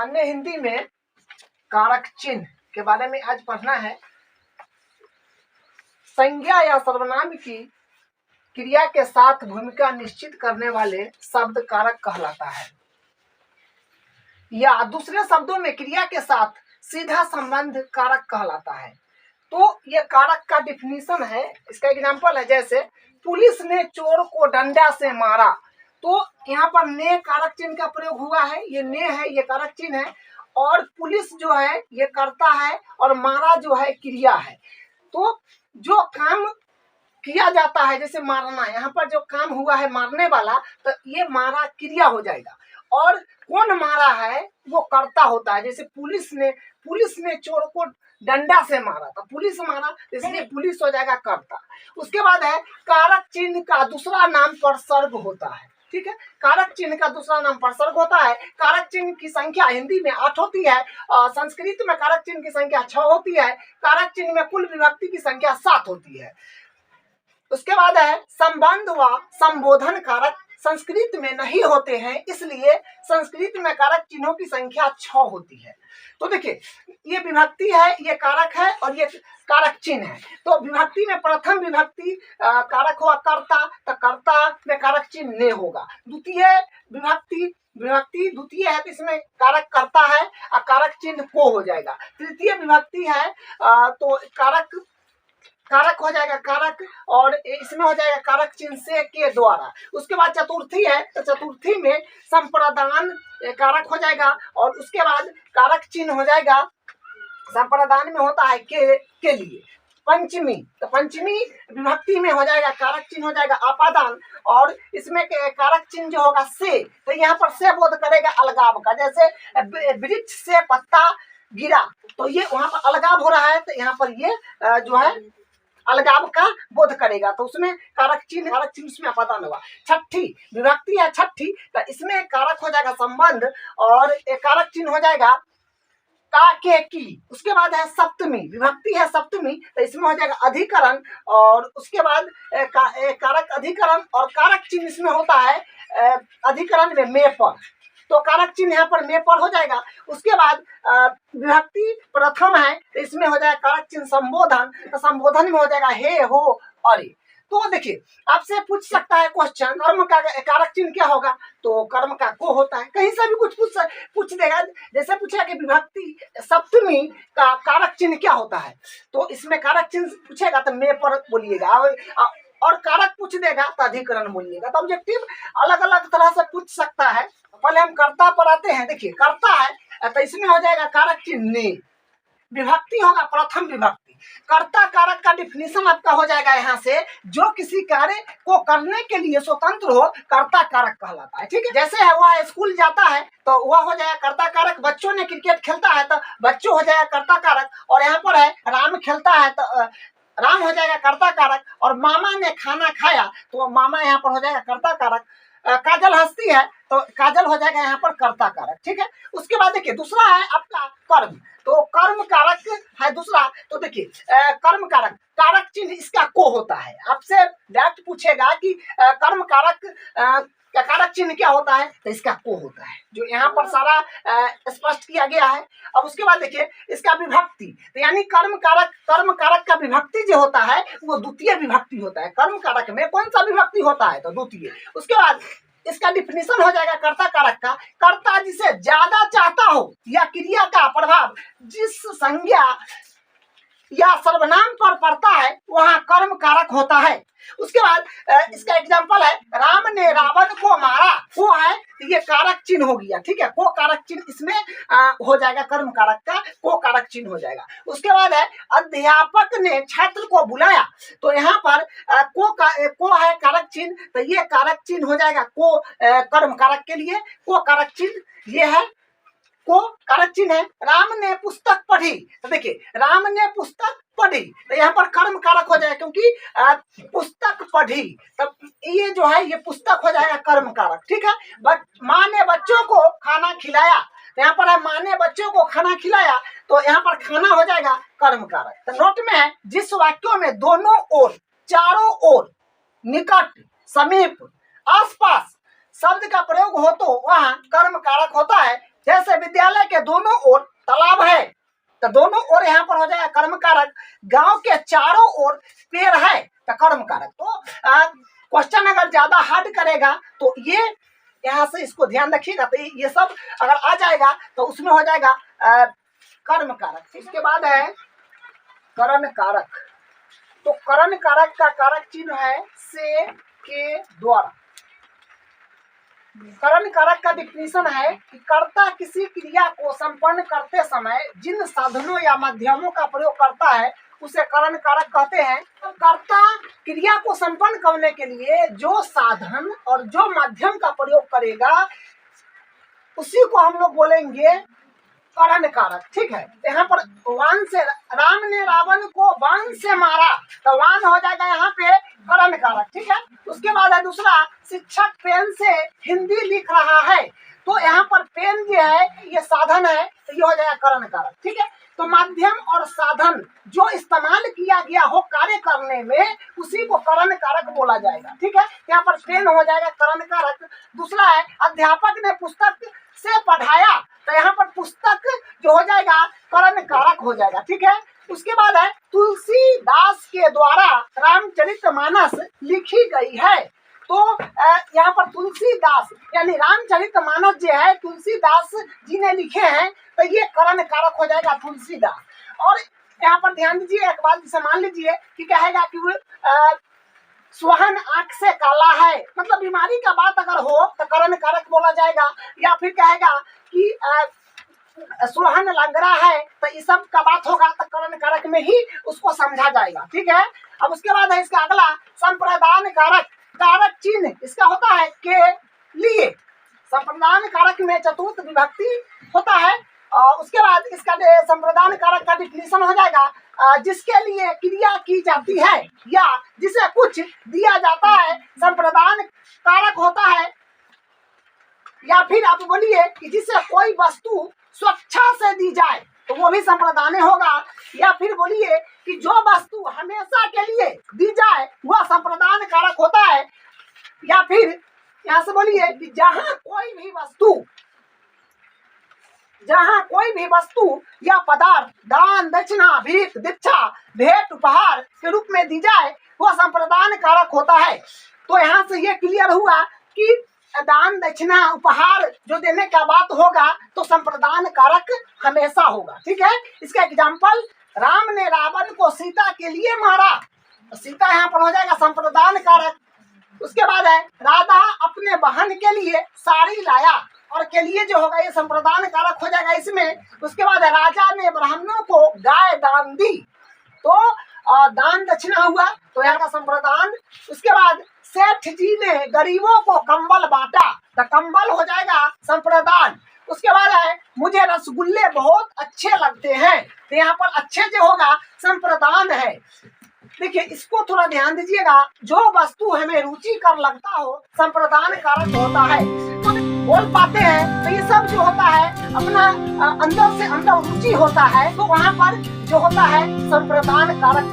सामान्य हिंदी में कारक चिन्ह के बारे में आज पढ़ना है। संज्ञा या सर्वनाम की क्रिया के साथ भूमिका निश्चित करने वाले शब्द कारक कहलाता है, या दूसरे शब्दों में क्रिया के साथ सीधा संबंध कारक कहलाता है। तो ये कारक का डिफिनीशन है, इसका एग्जांपल है जैसे पुलिस ने चोर को डंडा से मारा, तो यहाँ पर ने कारक चिन्ह का प्रयोग हुआ है। ये ने है, ये कारक चिन्ह है, और पुलिस जो है ये कर्ता है और मारा जो है क्रिया है। तो जो काम किया जाता है जैसे मारना, यहाँ पर जो काम हुआ है मारने वाला, तो ये मारा क्रिया हो जाएगा, और कौन मारा है वो कर्ता होता है। जैसे पुलिस ने चोर को डंडा से मारा, तो पुलिस मारा, इसलिए पुलिस हो जाएगा कर्ता। उसके बाद है कारक चिन्ह का दूसरा नाम परसर्ग होता है। ठीक है, कारक चिन्ह का दूसरा नाम परसर्ग होता है। कारक चिन्ह की संख्या हिंदी में 8 होती है, संस्कृत में कारक चिन्ह की संख्या 6 होती है, कारक चिन्ह में कुल विभक्ति की संख्या 7 होती है। उसके बाद है संबंध व संबोधन कारक संस्कृत में नहीं होते हैं, इसलिए संस्कृत में कारक चिन्हों की संख्या 6 होती है। तो देखिए, ये विभक्ति है, ये कारक है और ये कारक चिन्ह है। तो विभक्ति में प्रथम विभक्ति कारक हुआ कर्ता, तो कर्ता में कारक चिन्ह ने होगा। द्वितीय विभक्ति द्वितीय है, तो इसमें कारक कर्ता है और कारक चिन्ह को हो जाएगा। तृतीय विभक्ति है तो कारक हो जाएगा कारक, और इसमें हो जाएगा कारक चिन्ह से के द्वारा। उसके बाद चतुर्थी है, तो चतुर्थी में संप्रदान कारक हो जाएगा, और उसके बाद कारक चिन्ह हो जाएगा, संप्रदान में होता है के लिए। पंचमी, तो पंचमी विभक्ति में हो जाएगा कारक चिन्ह हो जाएगा अपादान, और इसमें कारक चिन्ह जो होगा से, तो यहाँ पर से बोध करेगा अलगाव का। जैसे वृक्ष से पत्ता गिरा, तो ये वहां पर अलगाव हो रहा है, तो यहाँ पर ये जो है अलगाव का बोध करेगा, तो उसमें कारक चिन्ह उसमें अपादान हुआ। छठी विभक्ति है छठी, तो इसमें कारक हो जाएगा संबंध, और एक कारक चिन्ह हो जाएगा का के की। उसके बाद है सप्तमी विभक्ति है सप्तमी, तो इसमें हो जाएगा अधिकरण, और उसके बाद कारक अधिकरण और कारक चिन्ह इसमें होता है अधिकरण में मे पर, तो कारक चिन्ह यहाँ पर मे पर हो जाएगा। उसके बाद विभक्ति प्रथम है, तो इसमें हो जाएगा कारक चिन्ह संबोधन, तो संबोधन में हो जाएगा हे हो अरे। तो देखिए, आपसे पूछ सकता है क्वेश्चन, कर्म का कारक चिन्ह क्या होगा, तो कर्म का को होता है। कहीं से भी कुछ पूछ देगा, जैसे पूछेगा कि विभक्ति सप्तमी का कारक चिन्ह क्या होता है, तो इसमें कारक चिन्ह पूछेगा तो मे पर बोलिएगा, और कारक पूछ देगा तो अधिकरण बोलिएगा। तो ऑब्जेक्टिव अलग अलग तरह से पूछ सकता है। पहले हम कर्ता पर आते हैं। देखिए, कर्ता है तो इसमें हो जाएगा कारक चिन्ह ने, विभक्ति होगा प्रथम विभक्ति। कर्ता कारक का डिफिनीशन आपका हो जाएगा यहाँ से, जो किसी कार्य को करने के लिए स्वतंत्र हो, कर्ता कारक कहलाता है। ठीक है, जैसे है वह स्कूल जाता है तो वह हो जाएगा कर्ता कारक, बच्चों ने क्रिकेट खेलता है तो बच्चों हो जाएगा कर्ता कारक, और यहाँ पर है राम खेलता है तो राम हो जाएगा कर्ता कारक, और मामा ने खाना खाया तो मामा यहाँ पर हो जाएगा कर्ता कारक। काजल हंसती है तो काजल हो जाएगा यहाँ पर कर्ता कारक। ठीक है, उसके बाद देखिए दूसरा है आपका कर्म, तो कर्म कारक है दूसरा। तो देखिए कर्म कारक कारक चिन्ह इसका को होता है। आपसे डायरेक्ट पूछेगा कि कर्म कारक कारक चिन्ह क्या होता है, तो इसका को होता है, जो यहाँ पर सारा स्पष्ट किया गया है। अब उसके बाद देखिए इसका विभक्ति, तो यानी कर्म कारक का विभक्ति जो होता है वो द्वितीय विभक्ति होता है। कर्म कारक में कौन सा विभक्ति होता है, तो द्वितीय। उसके बाद इसका डिफिनीशन हो जाएगा कर्ता कारक का, कर्ता जिसे ज्यादा चाहता हो या क्रिया का प्रभाव जिस संज्ञा या सर्वनाम पर पड़ता है वहां कर्म कारक होता है। उसके बाद इसका एग्जांपल है राम ने रावण को मारा, वो है तो ये कारक चिन्ह हो गया। ठीक है, को कारक चिन्ह इसमें हो जाएगा, कर्म कारक का को कारक चिन्ह हो जाएगा। उसके बाद है अध्यापक ने छात्र को बुलाया, तो यहाँ पर को है कारक चिन्ह, तो ये कारक चिन्ह हो जाएगा को कर्म कारक के लिए को कारक चिन्ह ये है को कारक चिन्ह है। राम ने पुस्तक पढ़ी, तो देखिए राम ने पुस्तक पढ़ी, तो यहाँ पर कर्म कारक हो जाएगा, क्योंकि पुस्तक पढ़ी, तब ये जो है ये पुस्तक हो जाएगा कर्म कारक। ठीक है, माँ ने बच्चों को खाना खिलाया, तो यहाँ पर है माँ ने बच्चों को खाना खिलाया, तो यहाँ पर खाना हो जाएगा कर्म कारक। तो नोट में है जिस वाक्यों में दोनों ओर, चारों ओर, निकट, समीप, आसपास शब्द का प्रयोग हो तो वहाँ कर्म कारक होता है। जैसे विद्यालय के दोनों ओर तालाब है, तो दोनों ओर यहाँ पर हो जाएगा कर्म कारक। गांव के चारों ओर पेड़ है तो कर्म कारक। तो क्वेश्चन अगर ज्यादा हार्ड करेगा तो ये यहाँ से इसको ध्यान रखिएगा, तो ये सब अगर आ जाएगा तो उसमें हो जाएगा कर्म कारक। इसके बाद है करण कारक। तो करण कारक का कारक चिन्ह है से, के, द्वारा। करण कारक का डिफिनीशन है कि कर्ता किसी क्रिया को संपन्न करते समय जिन साधनों या माध्यमों का प्रयोग करता है उसे करण कारक कहते हैं। तो कर्ता क्रिया को संपन्न करने के लिए जो साधन और जो माध्यम का प्रयोग करेगा उसी को हम लोग बोलेंगे करण कारक। ठीक है, यहाँ पर वान से, राम ने रावण को वान से मारा, तो वान हो जाएगा यहाँ पे करण कारक। ठीक है, उसके बाद है दूसरा, शिक्षक पेन से हिंदी लिख रहा है, तो यहाँ पर पेन जो है ये साधन है, तो ये हो जाएगा करण कारक। ठीक है, तो माध्यम और साधन जो इस्तेमाल किया गया हो कार्य करने में उसी को करण कारक बोला जाएगा। ठीक है, यहाँ पर पेन हो जाएगा करण कारक। दूसरा है अध्यापक ने पुस्तक से पढ़ाया, तो यहाँ पर पुस्तक जो हो जाएगा करण कारक हो जाएगा। ठीक है, उसके बाद है तुलसीदास के द्वारा रामचरितमानस लिखी गई है, तो यहाँ पर तुलसीदास यानी रामचरितमानस जो है तुलसीदास जी ने लिखे हैं, तो ये करण कारक हो जाएगा तुलसीदास। और यहाँ पर ध्यान दीजिए एक बात, जैसे मान लीजिए कि कहेगा कि सुहान आंख से काला है, मतलब बीमारी का बात अगर हो तो करण कारक बोला जाएगा। या फिर कहेगा कि सुहान लंगड़ा है, तो इस सब का बात होगा तो करण कारक में ही उसको समझा जाएगा। ठीक है, अब उसके बाद है इसका अगला संप्रदान कारक। कारक चिन्ह इसका होता है के लिए। संप्रदान कारक में चतुर्थ विभक्ति होता है। और उसके बाद इसका संप्रदान कारक का डिफिनीशन हो जाएगा जिसके लिए क्रिया की जाती है या जिसे कुछ दिया जाता है संप्रदान कारक होता है। या फिर आप बोलिए कि जिसे कोई वस्तु स्वेच्छा से दी जाए तो वो भी संप्रदान होगा। या फिर बोलिए कि जो वस्तु हमेशा के लिए दी जाए वह संप्रदान कारक होता है। या फिर यहाँ से बोलिए कि जहाँ कोई भी वस्तु या पदार्थ दान दक्षिणा भीख दीक्षा भेंट उपहार के रूप में दी जाए वह संप्रदान कारक होता है। तो यहाँ से ये क्लियर हुआ कि दान दक्षिणा उपहार जो देने का बात होगा तो संप्रदान कारक हमेशा होगा। ठीक है, इसका एग्जाम्पल राम ने रावण को सीता के लिए मारा, तो सीता यहाँ पर हो जाएगा संप्रदान कारक। उसके बाद है राधा अपने बहन के लिए साड़ी लाया, और के लिए जो होगा ये संप्रदान कारक हो जाएगा इसमें। उसके बाद राजा ने ब्राह्मणों को गाय दान दी, तो दान दक्षिणा हुआ, तो यहाँ का संप्रदान। उसके बाद सेठ जी ने गरीबों को कंबल बांटा, तो कंबल हो जाएगा संप्रदान। उसके बाद है मुझे रसगुल्ले बहुत अच्छे लगते हैं, तो यहाँ पर अच्छे जो होगा संप्रदान है। देखिए इसको थोड़ा ध्यान दीजिएगा, जो वस्तु हमें रुचि कर लगता हो संप्रदान कारक होता है। तो बोल पाते हैं तो ये सब जो होता है अपना अंदर से अंदर रुचि होता है, तो वहाँ पर जो होता है संप्रदान कारक